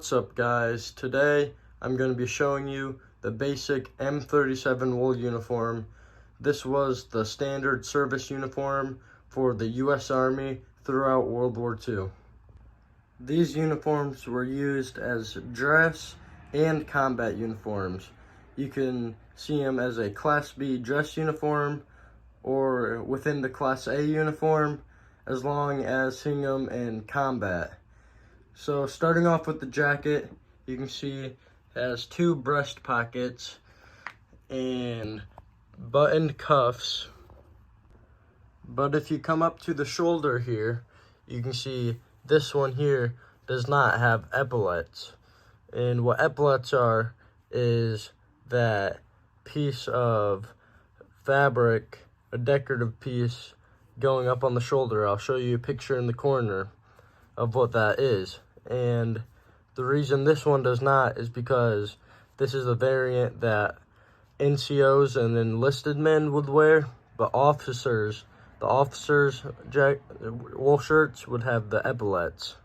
What's up guys? Today I'm going to be showing you the basic M37 wool uniform. This was the standard service uniform for the U.S. Army throughout World War II. These uniforms were used as dress and combat uniforms. You can see them as a Class B dress uniform or within the Class A uniform, as long as seeing them in combat. So starting off with the jacket, you can see it has two breast pockets and buttoned cuffs. But if you come up to the shoulder here, you can see this one here does not have epaulets. And what epaulets are is that piece of fabric, a decorative piece going up on the shoulder. I'll show you a picture in the corner of what that is. And the reason this one does not is because this is a variant that NCOs and enlisted men would wear, but officers, the officers' wool shirts would have the epaulets.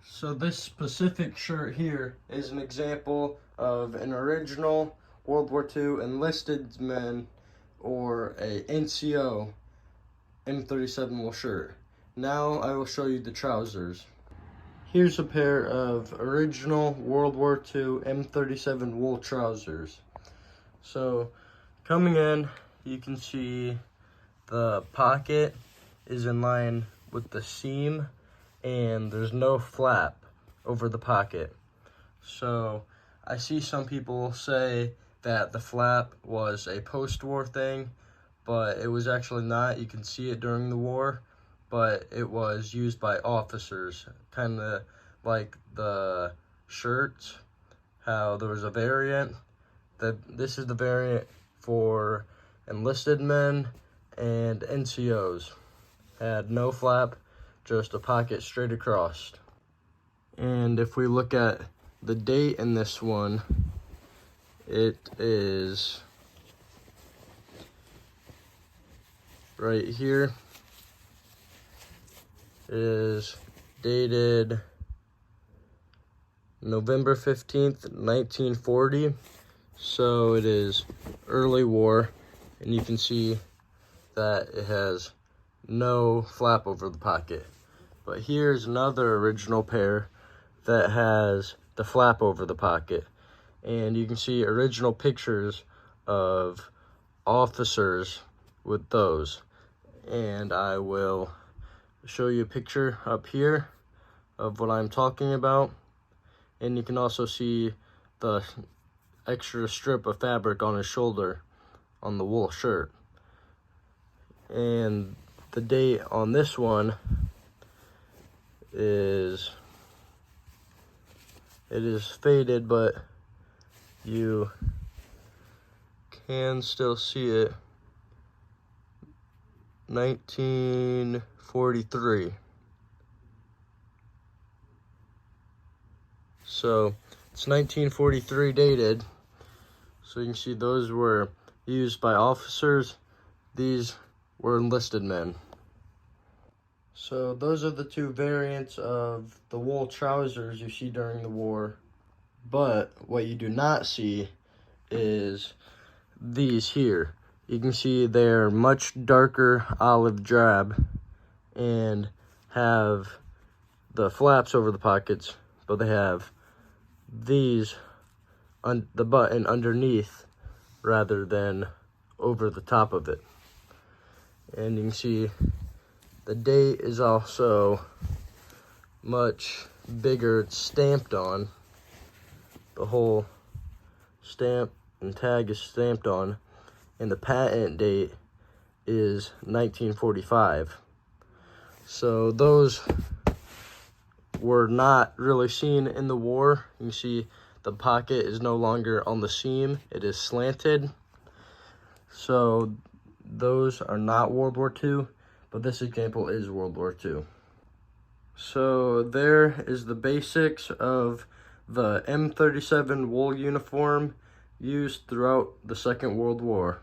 So this specific shirt here is an example of an original World War II enlisted men or a NCO M37 wool shirt. Now I will show you the trousers. Here's a pair of original World War II M37 wool trousers. So coming in, you can see the pocket is in line with the seam and there's no flap over the pocket. So I see some people say that the flap was a post-war thing, but it was actually not. You can see it during the war, but it was used by officers, kind of like the shirts, how there was a variant. This is the variant for enlisted men and NCOs. Had no flap, just a pocket straight across. And if we look at the date in this one, it is right here. It is dated November 15th, 1940. So it is early war, and you can see that it has no flap over the pocket. But here's another original pair that has the flap over the pocket. And you can see original pictures of officers with those. And I will show you a picture up here of what I'm talking about. And you can also see the extra strip of fabric on his shoulder on the wool shirt. And the date on this one is, it is faded, but you can still see it. 1943. So it's 1943 dated. So you can see those were used by officers. These were enlisted men. So those are the two variants of the wool trousers you see during the war. But what you do not see is these here. You can see they're much darker olive drab and have the flaps over the pockets, but they have these the button underneath rather than over the top of it. And you can see the date is also much bigger. It's stamped on. The whole stamp and tag is stamped on. And the patent date is 1945. So those were not really seen in the war. You can see the pocket is no longer on the seam. It is slanted. So those are not World War II, but this example is World War II. So there is the basics of the M37 wool uniform used throughout the Second World War.